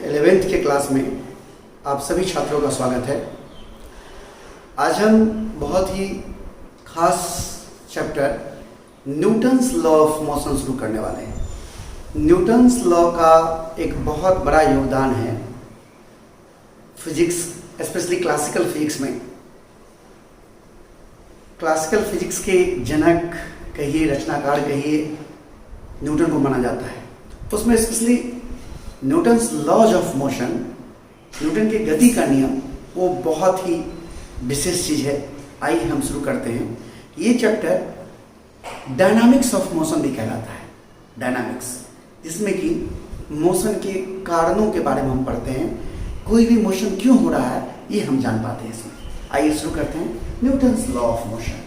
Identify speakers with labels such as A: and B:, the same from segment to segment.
A: 11th के class में आप सभी छात्रों का स्वागत है। आज हम बहुत ही खास chapter Newton's law of motion शुरू करने वाले हैं। न्यूटन्स लॉ का एक बहुत बड़ा योगदान है फिजिक्स, स्पेशली क्लासिकल फिजिक्स में। क्लासिकल फिजिक्स के जनक कहिए, रचनाकार कहिए, न्यूटन को माना जाता है। उसमें specially Newton's laws of motion, Newton के गति का नियम, वो बहुत ही विशेष चीज़ है। आइए हम शुरू करते हैं। ये चैप्टर डायनामिक्स ऑफ मोशन भी कहलाता है। डायनामिक्स, जिसमें कि मोशन के कारणों के बारे में हम पढ़ते हैं। कोई भी मोशन क्यों हो रहा है ये हम जान पाते हैं इसमें। आइए शुरू करते हैं Newton's law of motion.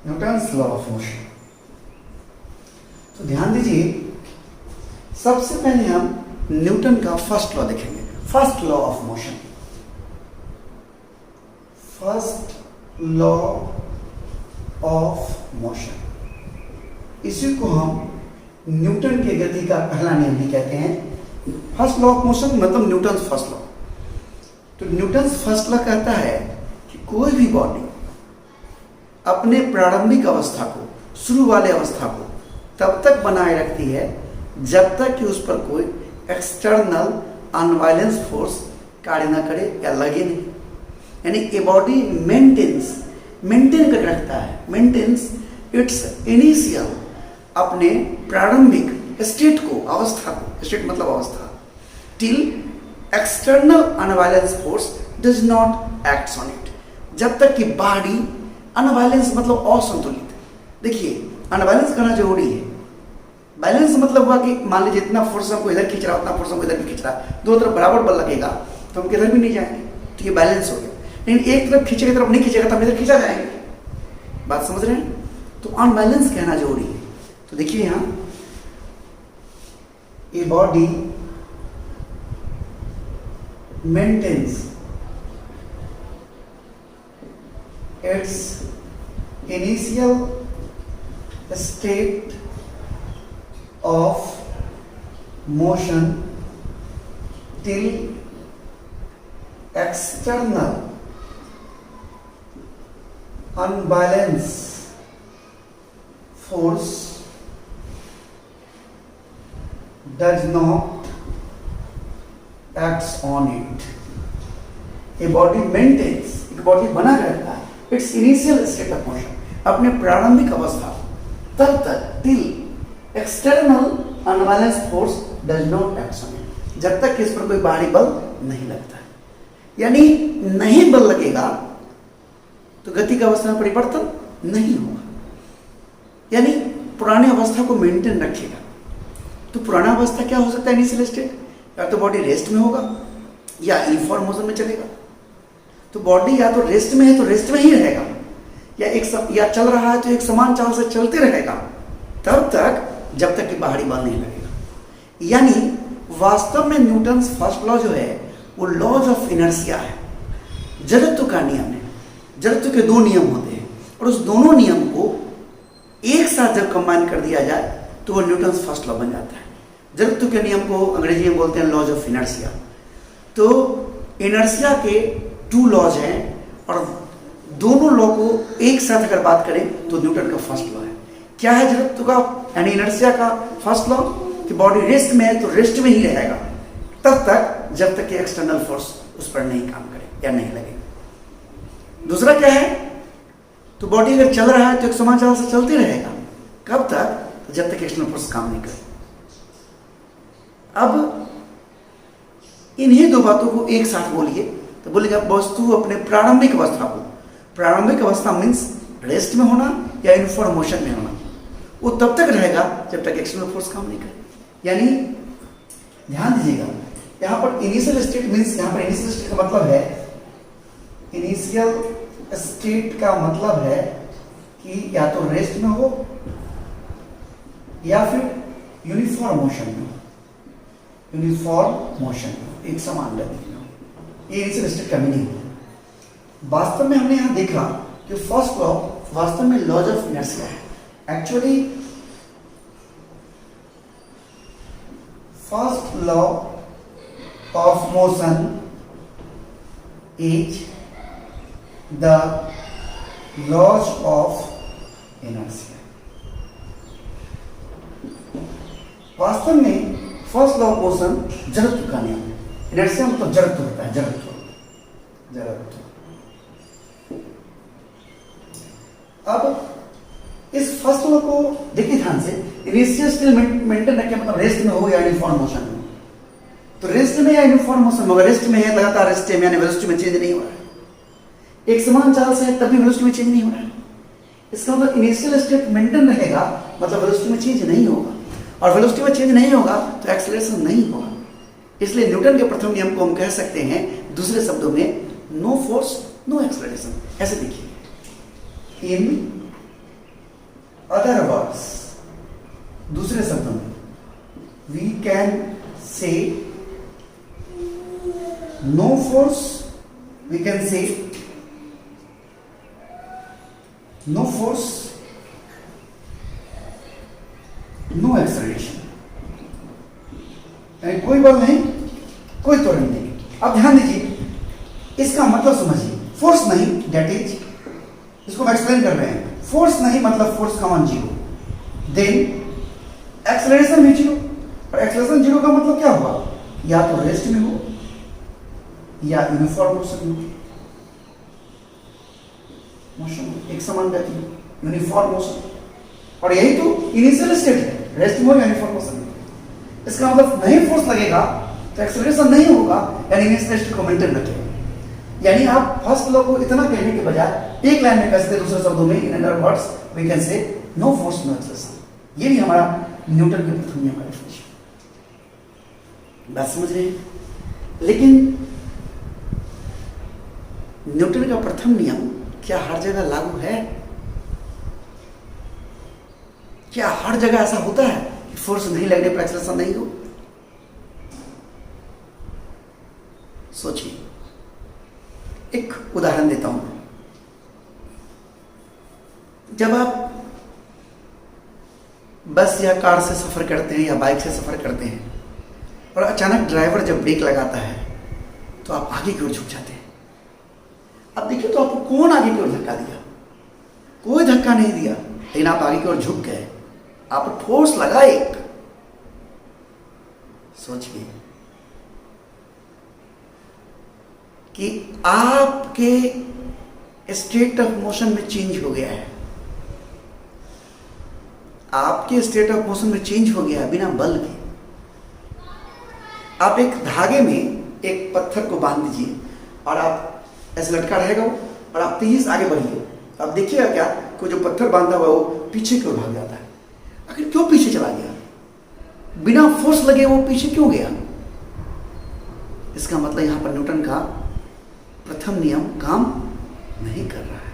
A: Newton's law of motion, तो ध्यान दीजिए, सबसे पहले हम न्यूटन का फर्स्ट लॉ देखेंगे। First law of motion, first law of motion, इसी को हम न्यूटन के गति का पहला नियम भी कहते हैं। फर्स्ट लॉ ऑफ मोशन मतलब न्यूटन्स फर्स्ट लॉ। तो न्यूटन्स फर्स्ट लॉ कहता है कि कोई भी बॉडी अपने प्रारंभिक अवस्था को, शुरू वाले अवस्था को तब तक बनाए रखती है जब तक कि उस पर कोई एक्सटर्नल अनवायलेंस फोर्स कार्य न करे या लगे नहीं। यानी ए बॉडी मेंटेन कर रखता है, मेंटेन्स इट्स इनिशियल, अपने प्रारंभिक स्टेट को, अवस्था को, स्टेट मतलब अवस्था, till external unbalanced force does not act on it, जब तक कि बॉडी अनबैलेंस मतलब असंतुलित। देखिए, अनबैलेंस करना जरूरी है। बैलेंस मतलब हुआ कि मान लीजिए इतना फोर्स हमको इधर खींच रहा है, उतना फोर्स हमको इधर भी खींच रहा है, दो तरफ बराबर बल लगेगा तो हम किधर भी नहीं जाएंगे, तो ये बैलेंस हो गया। लेकिन एक तरफ खींचेगा, तरफ नहीं खींचेगा तो हम इधर खींचा जाएंगे। बात समझ रहे हैं? तो अनबैलेंस कहना जरूरी है। तो देखिए यहाँ, a body maintains its initial state of motion till external unbalance force does not act on it. A body maintains, एक बॉडी बना रहता है it's initial state of motion, अपने प्रारंभिक अवस्था, तब तक till external unbalance force does not act on it, जब तक कि इस पर कोई बाहरी बल नहीं लगता है। यानी नहीं बल लगेगा तो गति की अवस्था में परिवर्तन नहीं होगा, यानी पुरानी अवस्था को मेंटेन रखेगा। तो पुराना अवस्था क्या हो सकता है? इनिशियल स्टेट, या तो बॉडी रेस्ट में होगा या यूनिफॉर्म मोशन में चलेगा। तो बॉडी या तो रेस्ट में है तो रेस्ट में ही रहेगा, या चल रहा है तो एक समान चाल से चलते रहेगा तब तक जब तक कि बाहरी बल नहीं लगेगा। यानी वास्तव में न्यूटन्स फर्स्ट लॉ जो है वो लॉज ऑफ इनर्शिया है, जड़त्व का नियम है। जड़त्व के दो नियम होते हैं और उस दोनों नियम को एक साथ जब कंबाइन कर दिया जाए तो वो न्यूटन्स फर्स्ट लॉ बन जाता है। जड़त्व के नियम को अंग्रेजी में बोलते हैं लॉज ऑफ इनर्शिया। तो इनर्शिया के टू लॉज हैं और दोनों लॉ को एक साथ अगर बात करें तो न्यूटन का फर्स्ट लॉ है। क्या है जड़त्व का यानी इनर्शिया का फर्स्ट लॉ? कि बॉडी रेस्ट में है तो रेस्ट में ही रहेगा तब तक जब तक कि एक्सटर्नल फोर्स उस पर नहीं काम करे या नहीं लगे। दूसरा क्या है? तो बॉडी अगर चल रहा है तो एक समान चाल से चलते रहेगा। कब तक? तो जब तक एक्सटर्नल फोर्स काम नहीं करे। अब इन्हीं दो बातों को एक साथ बोलिए तो बोलेगा वस्तु अपने प्रारंभिक अवस्था को, प्रारंभिक अवस्था मीन्स रेस्ट में होना या यूनिफॉर्म मोशन में होना, वो तब तक रहेगा जब तक एक्सटर्नल फोर्स काम नहीं करे। यानी ध्यान दीजिएगा, यहाँ पर इनिशियल स्टेट मीन्स, यहाँ पर इनिशियल स्टेट का मतलब है, इनिशियल स्टेट का मतलब है कि या तो रेस्ट में हो या फिर यूनिफॉर्म मोशन में, यूनिफॉर्म मोशन में, एक समान गति में। ये इनिशियल स्टेट का मीनिंग है। वास्तव में हमने यहां देखा कि फर्स्ट लॉ वास्तव में लॉज ऑफ इनर्शिया है। Actually first law of motion is the laws of inertia. वास्तव में फर्स्ट लॉ ऑफ मोशन जड़त्व का नियम है। इनर्शिया मतलब जड़त्व होता है, जड़त्व। अब इस फर्स्ट लॉ को देखिए ध्यान से, इनिशियल स्टिल मेंटेन रखे मतलब रेस्ट में हो या यूनिफॉर्म मोशन में। तो रेस्ट में या यूनिफॉर्म मोशन में, रेस्ट में है लगातार रेस्ट में यानी वेलोसिटी में चेंज नहीं हो रहा है, एक समान चाल से है तब भी वेलोसिटी में चेंज नहीं हो रहा है। इसका मतलब इनिशियल स्टेट मेंटेन रहेगा मतलब वेलोसिटी में चेंज नहीं होगा, और वेलोसिटी में चेंज नहीं होगा तो एक्सेलरेशन नहीं होगा। इसलिए न्यूटन के प्रथम नियम को हम कह सकते हैं दूसरे शब्दों में नो फोर्स नो एक्सेलरेशन। ऐसे देखिए, इन अदर वर्ड्स, दूसरे शब्दों में we can say no force, we can say no force no acceleration, कोई बल नहीं, कोई त्वरण नहीं। अब ध्यान दीजिए, इसका मतलब समझिए, फोर्स नहीं, दैट इज, इसको हम एक्सप्लेन कर रहे हैं, फोर्स नहीं मतलब फोर्स का मान 0, देन एक्सेलरेशन भी 0, और एक्सेलरेशन 0 का मतलब क्या हुआ, या तो रेस्ट में हो या यूनिफॉर्म मोशन में, मोशन एक समान गति हो, यूनिफॉर्म मोशन। और यही तो इनिशियल स्टेट है, रेस्ट में हो या यूनिफॉर्म मोशन में। इसका मतलब नहीं फोर्स लगेगा तो एक्सेलरेशन नहीं होगा, यानी इनिशियल स्टेट को मेंटेन रखेगा। यानी आप फर्स्ट लॉ को इतना कहने के बजाय एक लाइन में कह सकते, दूसरे शब्दों में in other words we can say no force no acceleration. ये भी हमारा न्यूटन के प्रथम नियम का डेफिनेशन। बात समझ रहे हैं? लेकिन न्यूटन का प्रथम नियम क्या हर जगह लागू है? क्या हर जगह ऐसा होता है कि फोर्स नहीं लगने पर एक्सेलरेशन नहीं हो? सोचिए, एक उदाहरण देता हूं। जब आप बस या कार से सफर करते हैं या बाइक से सफर करते हैं और अचानक ड्राइवर जब ब्रेक लगाता है तो आप आगे की ओर झुक जाते हैं। अब देखिए, तो आपको कौन आगे की ओर धक्का दिया? कोई धक्का नहीं दिया, लेकिन आप आगे की ओर झुक गए, आप फोर्स लगा एक। सोचिए कि आपके स्टेट ऑफ मोशन में चेंज हो गया है, आपके स्टेट ऑफ मोशन में चेंज हो गया है बिना बल के। आप एक धागे में एक पत्थर को बांध दीजिए और आप ऐसे लटका रहेगा वो, और आप तेजी से आगे बढ़िए। आप देखिएगा क्या, कोई जो पत्थर बांधा हुआ वो पीछे क्यों भाग जाता है? आखिर क्यों पीछे चला गया? बिना फोर्स लगे वो पीछे क्यों गया? इसका मतलब यहां पर न्यूटन का प्रथम नियम काम नहीं कर रहा है।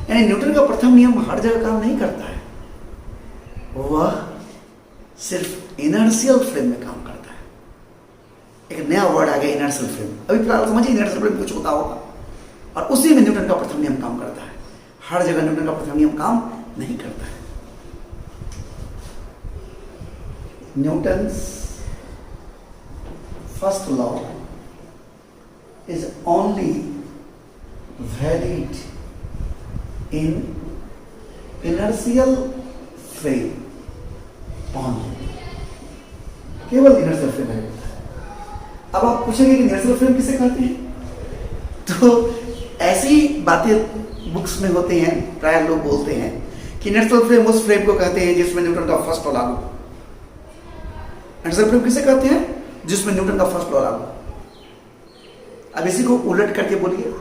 A: यानी न्यूटन का प्रथम नियम हर जगह काम नहीं करता है, वह सिर्फ इनर्शियल फ्रेम में काम करता है। एक नया वर्ड आ गया, इनर्शियल फ्रेम। अभी फिलहाल समझिए इनर्शियल फ्रेम कुछ होता होगा, और उसी में न्यूटन का प्रथम नियम काम करता है। हर जगह न्यूटन का प्रथम नियम काम नहीं करता है। Newton's first law is only valid in inertial frame only, केवल inertial frame है। अब आप पूछेंगे कि inertial frame किसे कहते हैं? तो ऐसी बातें बुक्स में होते हैं, प्राय लोग बोलते हैं कि inertial frame उस फ्रेम को कहते हैं जिसमें न्यूटन का फर्स्ट लॉ लागू। inertial frame किसे कहते हैं? जिसमें न्यूटन का फर्स्ट लॉ लागू। अब इसी को उलट करके बोलिए,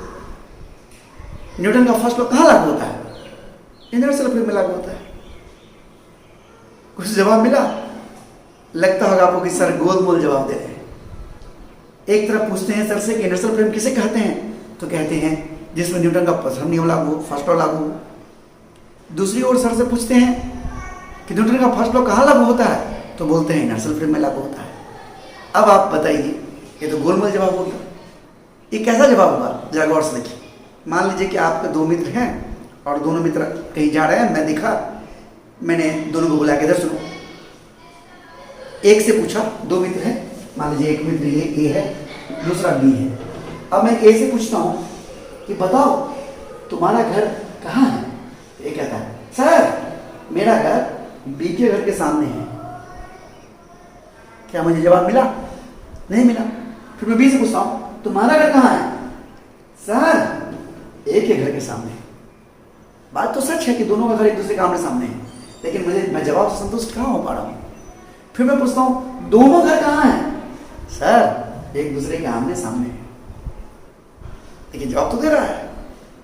A: न्यूटन का फर्स्ट लॉ कहां लागू होता है? इनर्शियल फ्रेम में लागू होता है। कुछ जवाब मिला? लगता होगा आपको कि सर गोलमोल जवाब दे रहे हैं। एक तरफ पूछते हैं सर से कि इनर्शियल फ्रेम किसे कहते हैं, तो कहते हैं जिसमें न्यूटन का प्रथम नियम लागू, फर्स्ट लॉ लागू। दूसरी ओर सर से पूछते हैं कि न्यूटन का फर्स्ट लॉ कहां लागू होता है, तो बोलते हैं इनर्शियल फ्रेम में लागू होता है। अब आप बताइए, ये तो गोलमोल जवाब होगा। ये कैसा जवाब हुआ, जरा गौर से देखिए। मान लीजिए कि आपके दो मित्र हैं और दोनों मित्र कहीं जा रहे हैं, मैं दिखा, मैंने दोनों को बुला के इधर सुनो। एक से पूछा, दो मित्र हैं, मान लीजिए एक मित्र ये ए है, दूसरा बी है। अब मैं ए से पूछता हूँ कि बताओ तुम्हारा घर कहाँ है? ये कहता है सर मेरा घर बी के घर के सामने है। क्या मुझे जवाब मिला? नहीं मिला। फिर मैं बी से पूछता हूँ तुम्हारा घर कहाँ है? सर ए के घर के सामने। बात तो सच है कि दोनों का घर एक दूसरे के आमने सामने है, लेकिन मैं जवाब से संतुष्ट कहाँ हो पा रहा हूँ। फिर मैं पूछता हूँ दोनों घर कहाँ हैं? सर एक दूसरे के आमने सामने है। लेकिन जवाब तो दे रहा है,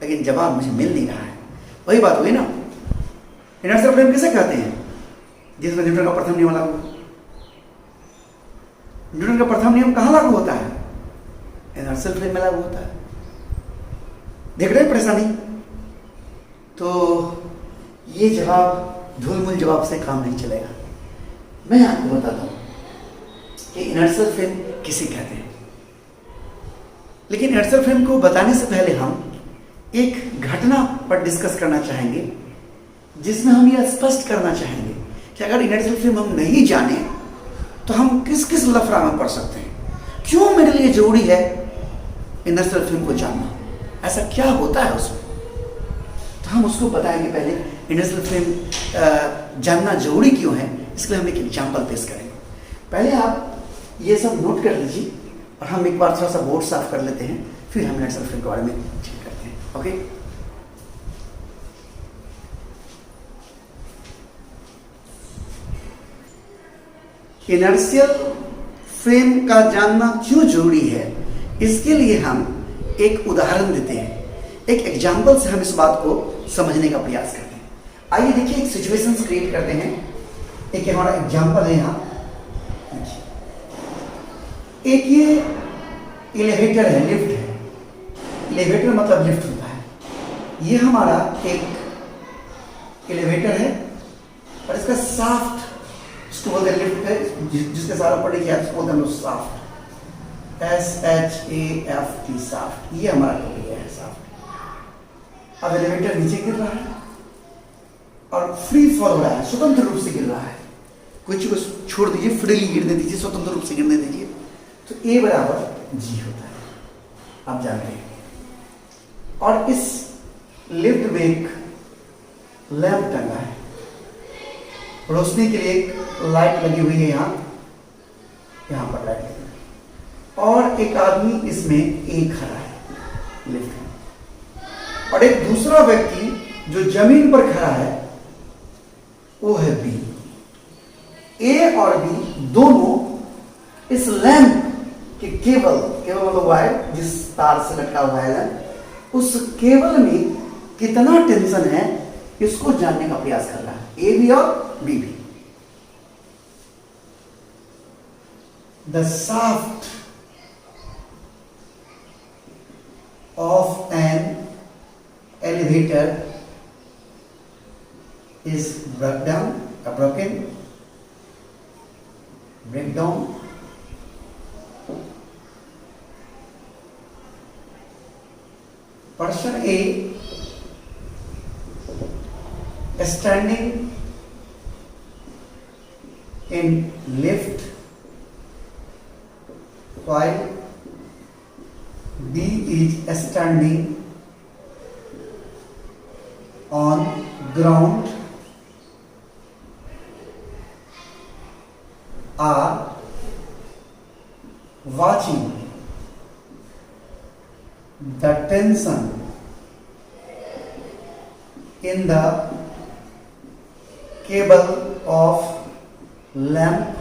A: लेकिन जवाब मुझे मिल नहीं रहा है। वही बात हुई ना, इनर्शियल फ्रेम किसे कहते हैं? जिसमें न्यूटन का प्रथम नियम लागू। न्यूटन का प्रथम नियम कहाँ लागू होता है? इनर्शियल फ्रेम में लागू होता है। देख रहे हैं परेशानी? तो ये जवाब धूलमूल जवाब से काम नहीं चलेगा। मैं आपको बताता हूं कि इनर्शियल फ्रेम किसे कहते हैं। लेकिन इनर्शियल फ्रेम को बताने से पहले हम एक घटना पर डिस्कस करना चाहेंगे, जिसमें हम यह स्पष्ट करना चाहेंगे कि अगर इनर्शियल फ्रेम हम नहीं जाने तो हम किस किस लफड़ा में पड़ सकते हैं। क्यों मेरे लिए जरूरी है इनर्शियल फ्रेम को जानना? ऐसा क्या होता है उसमें? तो हम उसको बताएंगे। पहले इनर्शियल फ्रेम जानना जरूरी क्यों है, इसके लिए हम एक एग्जाम्पल पेश करेंगे। पहले आप ये सब नोट कर लीजिए और हम एक बार थोड़ा सा बोर्ड साफ कर लेते हैं, फिर हम इनर्शियल फ्रेम के बारे में चेक करते हैं। ओके, इनर्शियल फ्रेम का जानना क्यों जरूरी है, इसके लिए हम एक उदाहरण देते हैं। एक एग्जाम्पल से हम इस बात को समझने का प्रयास करते हैं। आइए देखिए, एक सिचुएशन क्रिएट करते हैं। एक हमारा एग्जाम्पल है यहाँ। एक ये एलिवेटर है, लिफ्ट है। एलिवेटर मतलब लिफ्ट होता है। ये हमारा एक एलिवेटर है और इसका शाफ्ट, इसको बोलते हैं लिफ्ट है, जिसके सारा पढ़े किया उसको बोलते हैं लोग शाफ्ट, SHAFT, शाफ्ट। ये हमारा टॉपिक है, शाफ्ट। अब एलिवेटर नीचे गिर रहा है और फ्री फॉल हो रहा है, स्वतंत्र रूप से गिर रहा है। कोई चीज को छोड़ दीजिए, फ्रीली गिरने दीजिए, स्वतंत्र रूप से गिरने दीजिए, तो A बराबर G होता है, आप जानते हैं। और इस लिफ्ट में एक लैंप टंगा है, रोशनी के लिए एक लाइट लगी हुई है, यहाँ पर लाइट लगी है, और एक आदमी इसमें एक खड़ा है लिफ्ट में, और एक दूसरा व्यक्ति जो जमीन पर खड़ा है वो है B। A और B दोनों इस लैंप के केबल मतलब वायर, जिस तार से लटका हुआ है लैंप, उस केबल में कितना टेंशन है इसको जानने का प्रयास कर रहा है, A भी और B भी। The shaft of an elevator is broken. Breakdown. Person A standing in lift while B is standing on ground are watching the tension in the cable of lamp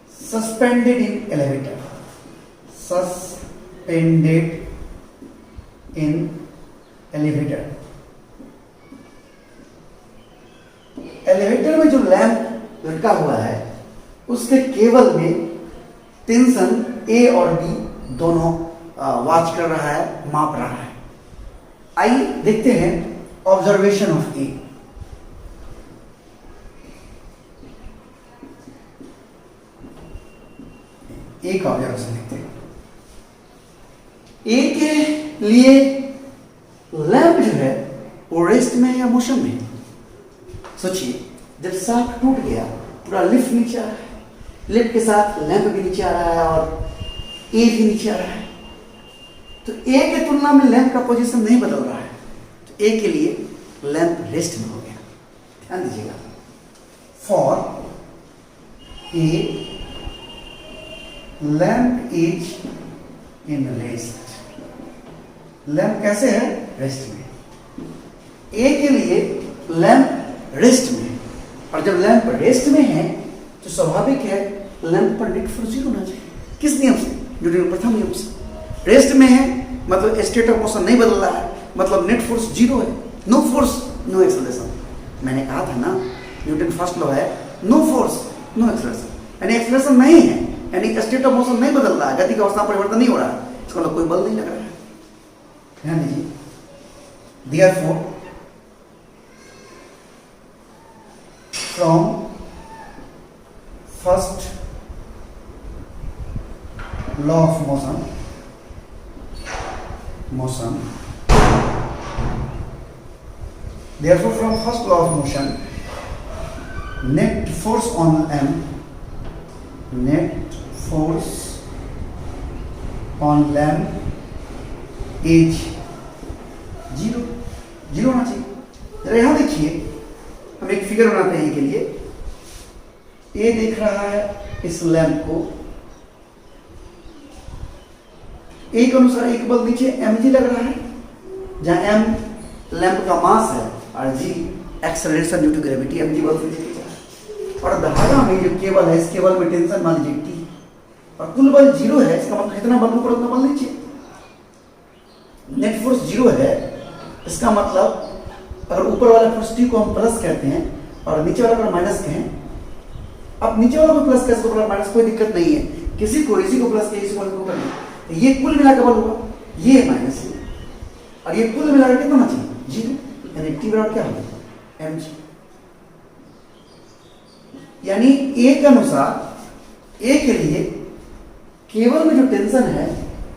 A: suspended in elevator, suspended in elevator। Elevator में जो lamp लटका हुआ है उसके cable में tension A और B दोनों watch कर रहा है, माप रहा है। आइए देखते हैं ऑब्जर्वेशन ऑफ A। ए का ऑब्जर्वेशन लिखते हैं। ए के लिए लैंप जो है वो रेस्ट में है या मोशन में है? सोचिए, जब शाफ्ट टूट गया पूरा लिफ्ट नीचे आ रहा है, लिफ्ट के साथ लैंप भी नीचे आ रहा है और ए भी नीचे आ रहा है, तो ए के तुलना में लैंप का पोजीशन नहीं बदल रहा है, तो ए के लिए लैंप रेस्ट में हो गया। ध्यान दीजिएगा, for a lamp is in rest. Lamp कैसे है? रेस्ट में। ए के लिए लैंप रेस्ट में है, और जब लैंप रेस्ट में है तो स्वाभाविक है लैंप पर नेट फोर्स 0 होना चाहिए। किस नियम से? न्यूटन के प्रथम नियम से। रेस्ट में है मतलब स्टेट ऑफ मोशन नहीं बदल रहा है, मतलब नेट फोर्स 0 है। No force no acceleration. मैंने कहा था ना, न्यूटन फर्स्ट लॉ है नो फोर्स नो एक्सेलरेशन, यानी एक्सेलरेशन नहीं है, यानी स्टेट ऑफ मोशन नहीं बदल रहा है, गति का अवस्था परिवर्तन नहीं हो रहा है, इसका मतलब कोई बल नहीं लग रहा है। ध्यान दीजिए, therefore from first law of motion therefore from first law of motion net force on lamp is 0 होना चाहिए। जरा यहां देखिए, हम एक फिगर बनाते हैं ए के लिए। ए देख रहा है इस लैंप को, ए के अनुसार एक बल नीचे mg लग रहा है, जहां m लैंप का मास है और g acceleration due to gravity, mg बल से नीचे जा रहा है। और धागा में जो केबल है, इस केबल में टेंशन मान लीजिए T, और कुल बल 0 है, इसका मतलब कितना बल ऊपर उतना बल नीचे। नेट फोर्स 0 है, इसका मतलब अगर ऊपर वाला फोर्स T को हम प्लस कहते हैं और नीचे वाला को माइनस कहें, अब नीचे वाला को प्लस कैसे को माइनस कोई दिक्कत नहीं है, किसी को इसी को प्लस किसी को करना, ये कुल मिलाकर बल हुआ, ये माइनस है, और ये कुल मिलाकर कितना होना चाहिए 0, यानी T बराबर क्या होगा mg। यानी ए के अनुसार ए के लिए केवल में जो टेंशन है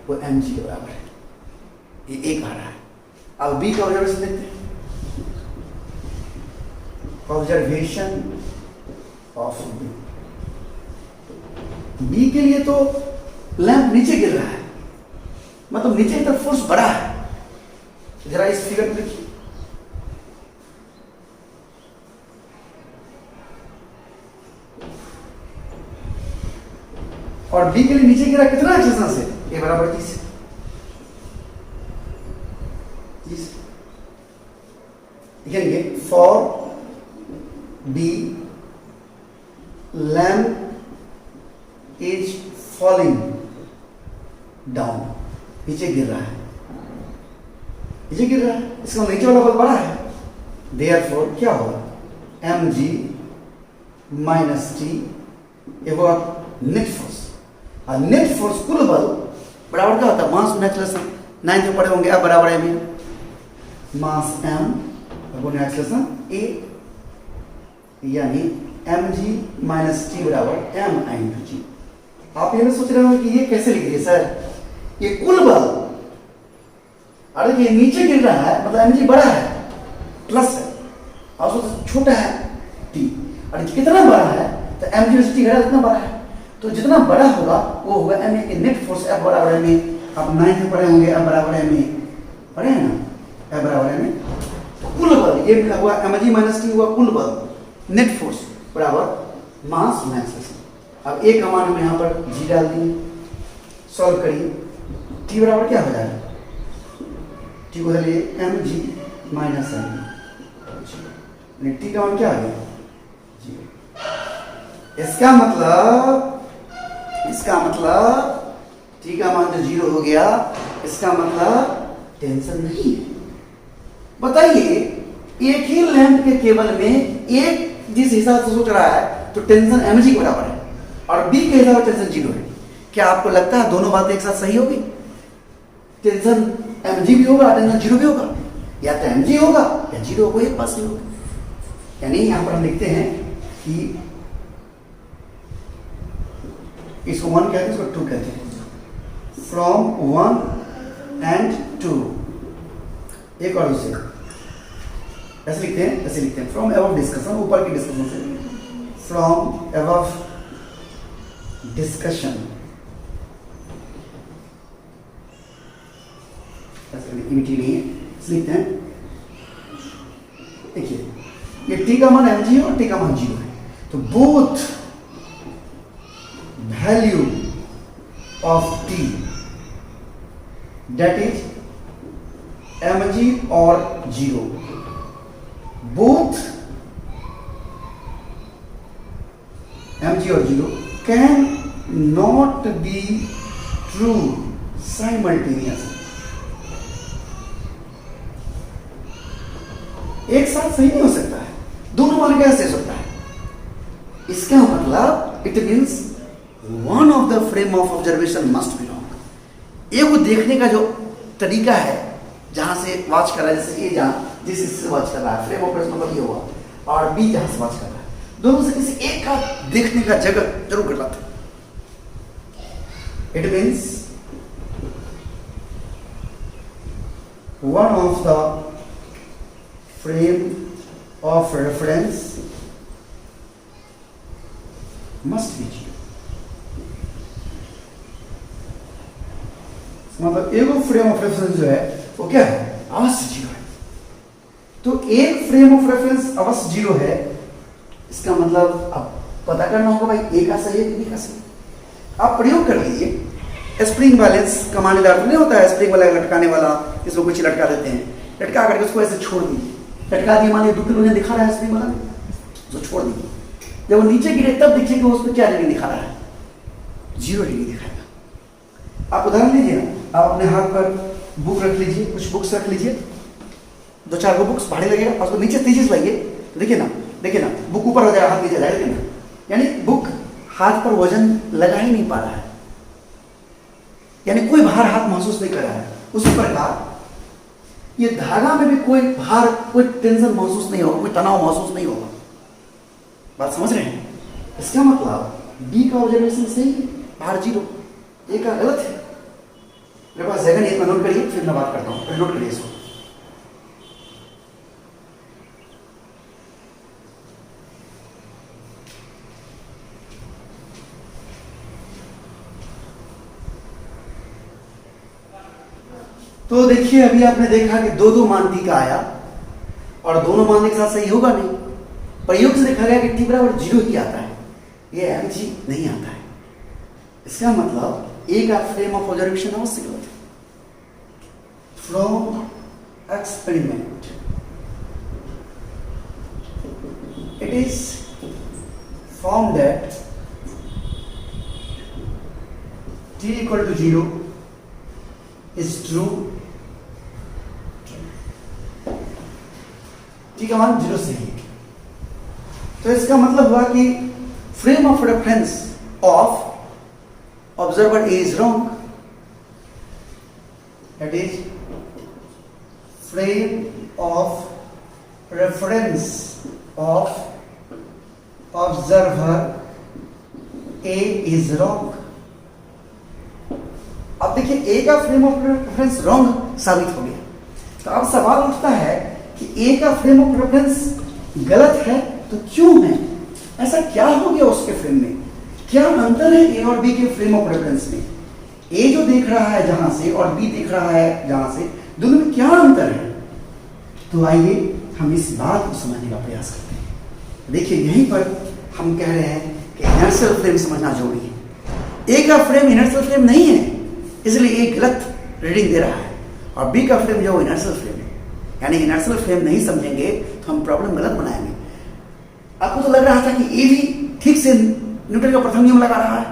A: वो mg के बराबर है, ये एक आ रहा है। अब बी का ऑब्जर्वेशन देखते हैं। ऑब्जर्वेशन ऑफ बी के लिए तो लैंप नीचे गिर रहा है, मतलब नीचे की तरफ फोर्स बड़ा है। जरा इस फिगर में देखिए, और बी के लिए नीचे गिरा कितना एक्सेलरेशन से? ए बराबर 30। लिखेंगे for b lamp is falling down, नीचे गिर रहा है, नीचे गिर रहा है, इसका नीचे वाला बल बड़ा है, देयरफॉर क्या होगा mg माइनस टी, ये हुआ नेट फोर्स। और नेट फोर्स कुल बल बराबर क्या होता है? मास गुना एक्सेलरेशन। 9th में पढ़े होंगे, अब बराबर है मास m गुना एक्सेलरेशन a, यानी mg माइनस टी बराबर m इंटू जी। आप ये सोच रहे हो कि ये कैसे लिख दिए सर, ये कुल बल, अरे ये नीचे गिर रहा है मतलब mg बड़ा है प्लस है, और उसको छोटा है t, और कितना बड़ा है तो mg माइनस टी घटा कितना बड़ा है, तो जितना बड़ा होगा वो होगा m के नेट फोर्स F बराबर है में। आप 9th में पढ़े होंगे, F बराबर है में, पढ़े हैं ना, F बराबर है में कुल बल, ये हुआ mg माइनस टी हुआ कुल बल, नेट फोर्स बराबर मास गुना एक्सेलरेशन। अब एक का मान हम यहाँ पर g डाल दिए, सॉल्व करिए, t बराबर क्या हो जाएगा? t को डालिए mg माइनस m, t का मान क्या आ गया? इसका मतलब टी का मान जो 0 हो गया, इसका मतलब टेंशन नहीं है। बताइए, एक ही लैंप के केबल में एक जिस हिसाब से सोच रहा है तो टेंशन mg के बराबर है, और बी के हिसाब से टेंशन 0 है। क्या आपको लगता है दोनों बातें एक साथ सही होगी? टेंशन mg भी होगा, टेंशन 0 भी होगा, या तो mg होगा या 0 होगा, एक बात सही होगी। यानी यहां पर हम लिखते हैं कि इसको 1 कहते हैं, इसको 2 कहते हैं। From 1 and 2। एक और दूसरे ऐसे लिखते हैं फ्रॉम अबव डिस्कशन, ऊपर की डिस्कशन से, फ्रॉम अबव डिस्कशन, इमिटी नहीं है, लिखते हैं। देखिए ये टी का मान mg है और टी का मान 0 है, तो both value of T that is mg और 0, both mg और 0 can not be true simultaneously। एक साथ सही नहीं हो सकता है, दोनों मान कैसे हो सकता है? इसका मतलब it means one of the frame of observation must be wrong. ये वो देखने का जो तरीका है, जहां से वॉच कर रहा है, जैसे ये जहां जिस हिस्से से वॉच कर रहा है, फ्रेम ऑफ रेफरेंस मतलब ये हुआ, और बी जहां से वॉच कर रहा है, दोनों से किसी एक का देखने का जगह जरूर गलत है। It means one of the frame of reference must be 0। मतलब एक फ्रेम ऑफ रेफरेंस जो है वो क्या है? अवश्य 0 है। तो एक फ्रेम ऑफ रेफरेंस अवश्य 0 है, इसका मतलब अब पता करना होगा भाई ए का सही है कि बी का सही है। आप प्रयोग कर लीजिए, स्प्रिंग बैलेंस कमांडेदार नहीं होता है, स्प्रिंग वाला लटकाने वाला, इसको कुछ लटका देते हैं, लटका करके उसको ऐसे छोड़ दीजिए, लटका दिया, मान लीजिए 2 किलो दिखा रहा है स्प्रिंग वाला, तो छोड़ दीजिए, जब वो नीचे गिरे तब देखिएगा उस पर क्या रीडिंग दिखा रहा है, 0 रीडिंग दिखाएगा। आप उदाहरण लीजिए ना, आप अपने हाथ पर बुक रख लीजिए, कुछ बुक्स रख लीजिए, 2-4 बुक्स भारी लगेगा, उसको नीचे तेजी से लाइए, तो देखिए ना बुक ऊपर हो जाएगा, हाथ नीचे जाएगा, देखिए ना, यानी बुक हाथ पर वजन लगा ही नहीं पा रहा है, यानी कोई भार हाथ महसूस नहीं कर रहा है। उसी प्रकार ये धागा में भी कोई भार, कोई टेंशन महसूस नहीं होगा, कोई तनाव महसूस नहीं होगा। बात समझ रहे हैं? इसका मतलब बी का ऑब्जर्वेशन सही है, भार 0, ए का गलत है। मेरे पास जगह नहीं है, नोट करिए, फिर मैं बात करता हूँ, नोट करिए इसको। तो देखिए अभी आपने देखा कि 2 मान टी का आया और दोनों मान एक साथ सही होगा नहीं। प्रयोग से देखा गया कि टी बराबर 0 ही आता है, ये mg नहीं आता है। इसका मतलब ए का फ्रेम ऑफ ऑब्जर्वेशन अवश्य गलत है। From experiment it is found that t equal to 0 is true, t का मान 0 सही है। तो इसका मतलब हुआ कि frame of reference of observer A is wrong, that is frame of reference of observer A is wrong. अब देखिए ए का फ्रेम ऑफ रेफरेंस रॉन्ग साबित हो गया, तो अब सवाल उठता है कि ए का फ्रेम ऑफ रेफरेंस गलत है तो क्यों है? ऐसा क्या हो गया उसके फ्रेम में? क्या अंतर है ए और बी के फ्रेम ऑफ रेफरेंस में? ए जो देख रहा है जहां से और बी देख रहा है जहां से, दोनों में क्या अंतर है? तो आइए हम इस बात को समझने का प्रयास करते हैं। देखिए यहीं पर हम कह रहे हैं कि इनर्शियल फ्रेम समझना जरूरी है। ए का फ्रेम इनर्शियल फ्रेम नहीं है, इसलिए ए गलत रीडिंग दे रहा है, और बी का फ्रेम जो इनर्शियल फ्रेम है, यानी इनर्शियल फ्रेम नहीं समझेंगे तो हम प्रॉब्लम गलत बनाएंगे। आपको तो लग रहा था कि ए भी ठीक से न्यूटन का प्रथम नियम लगा रहा है,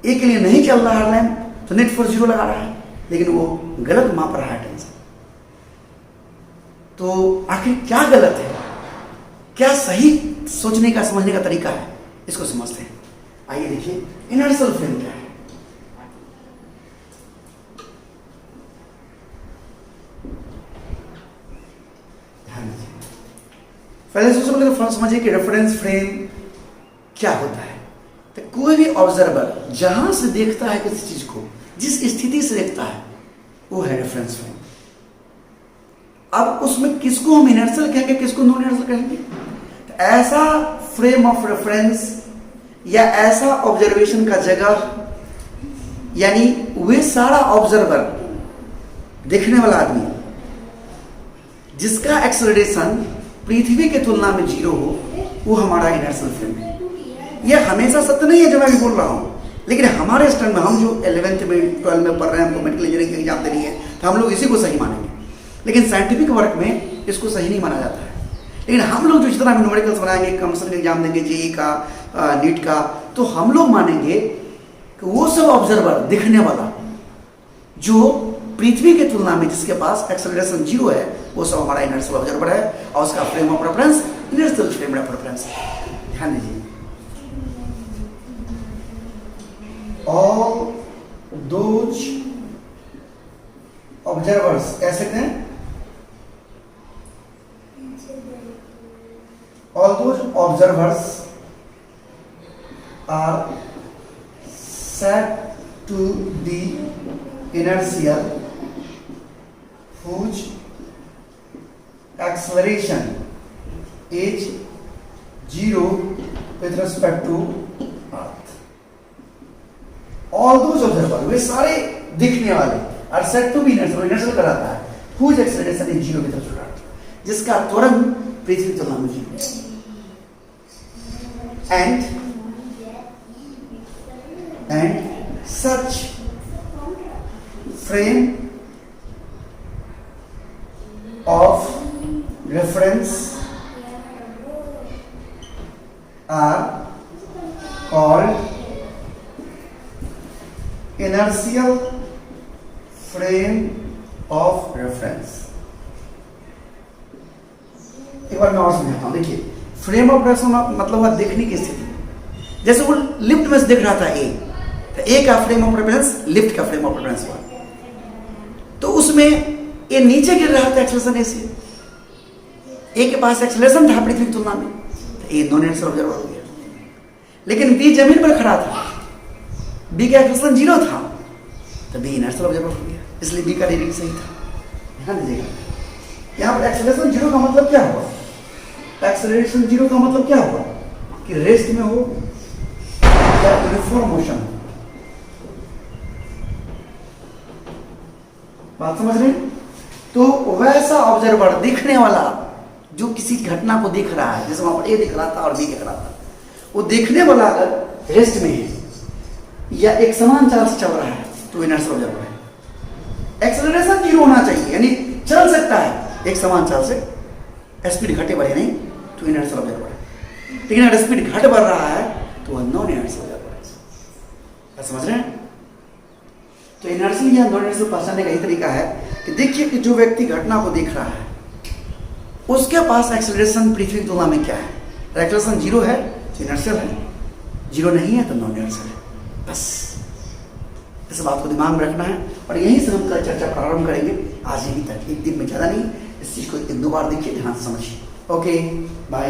A: ए के लिए नहीं चल रहा है लैंप, तो नेट फोर्स 0 लगा रहा है, लेकिन वो गलत माप रहा है टेंशन। तो आखिर क्या गलत है, क्या सही सोचने का समझने का तरीका है, इसको समझते हैं। आइए देखिए इनर्शियल फ्रेम क्या है। पहले सबसे पहले तो समझिए कि रेफरेंस फ्रेम क्या होता है। तो कोई भी ऑब्जर्वर जहां से देखता है किसी चीज को, जिस स्थिति से देखता है, वो है रेफरेंस फ्रेम। अब उसमें किसको हम इनर्शियल कहेंगे, किसको नॉन इनर्शियल कहेंगे? तो ऐसा फ्रेम ऑफ रेफरेंस या ऐसा ऑब्जर्वेशन का जगह, यानी वे सारा ऑब्जर्वर, देखने वाला आदमी, जिसका एक्सेलरेशन पृथ्वी के तुलना में 0 हो, वो हमारा इनर्शियल फ्रेम है। यह हमेशा सत्य नहीं है जो मैं भी बोल रहा हूं, लेकिन हमारे स्टैंड में, हम जो 11th में 12 में पढ़ रहे हैं, हमको मेडिकल इंजीनियरिंग की एग्जाम देनी है, तो हम लोग इसी को सही मानेंगे। लेकिन साइंटिफिक वर्क में इसको सही नहीं माना जाता है। लेकिन हम लोग जो जितना भी न्यूमेरिकल्स बनाएंगे, कमिश्नर का एग्जाम देंगे, जेई का, नीट का, तो हम लोग मानेंगे कि वो सब ऑब्जर्वर, दिखने वाला, जो पृथ्वी के तुलना में जिसके पास एक्सेलरेशन 0 है, वो सब हमारा इनर्शियल ऑब्जर्वर है, और उसका frame of reference inertial frame of reference है। ध्यान दीजिए, all those observers, कैसे कहें? all those observers are said to be inertial whose acceleration is 0 with respect to earth. all those observers, वे सारे दिखने वाले, are said to be inertial, inertial कराता है, whose acceleration is 0 with respect to earth, जिसका त्वरण पृथ्वी की तुलना में 0 है। and such frame of reference are called inertial frame of reference। एक बार मैं और समझाता हूं। देखिए, फ्रेम ऑफ रेफरेंस मतलब हुआ देखने की स्थिति। जैसे वो लिफ्ट में से देख रहा था ए, तो ए का फ्रेम ऑफ रेफरेंस लिफ्ट का फ्रेम ऑफ रेफरेंस हुआ, तो उसमें ए नीचे गिर रहा था एक्सेलरेशन ए से, ए के पास एक्सेलरेशन था पृथ्वी की तुलना में, तो ए नॉन इनर्शियल ऑब्जर्वर हो गया। लेकिन बी जमीन पर खड़ा था, बी का एक्सेलरेशन 0 था, तो बी इनर्शियल ऑब्जर्वर हो गया, इसलिए बी का रीडिंग सही था। ध्यान दीजिएगा, यहाँ पर एक्सेलरेशन 0 का मतलब क्या हुआ? एक्सेलरेशन 0 का मतलब क्या हुआ? कि रेस्ट में हो या यूनिफॉर्म मोशन हो। बात समझ रहे हैं? तो वैसा ऑब्जर्वर, दिखने वाला, जो किसी घटना को देख रहा है, जैसे वहां पर ए दिख रहा था और बी दिख रहा था, वो देखने वाला अगर रेस्ट में है या एक समान चाल से चल रहा है, तो इनर्शियल ऑब्जर्वर है। एक्सेलरेशन 0 होना चाहिए, यानी चल सकता है एक समान चाल से, स्पीड घटे बढ़े नहीं, तो इनर्शियल ऑब्जर्वर है। लेकिन अगर स्पीड घट बढ़ रहा है, तो वह नॉन इनर्शियल ऑब्जर्वर है। समझ रहे हैं? तो इनर्शियल या नॉन इनर्शियल पहचानने का यही तरीका है कि देखिए कि जो व्यक्ति घटना को देख रहा है, उसके पास एक्सेलरेशन पृथ्वी की तुलना में क्या है? एक्सेलरेशन 0 है तो इनर्शियल है, 0 नहीं है तो नॉन इनर्शियल है। बस इस बात को दिमाग में रखना है, और यहीं से हम कल चर्चा प्रारंभ करेंगे। आज यहीं तक, एक दिन में ज़्यादा नहीं, इस चीज़ को 1-2 बार देखिए, ध्यान से समझिए। Okay, bye.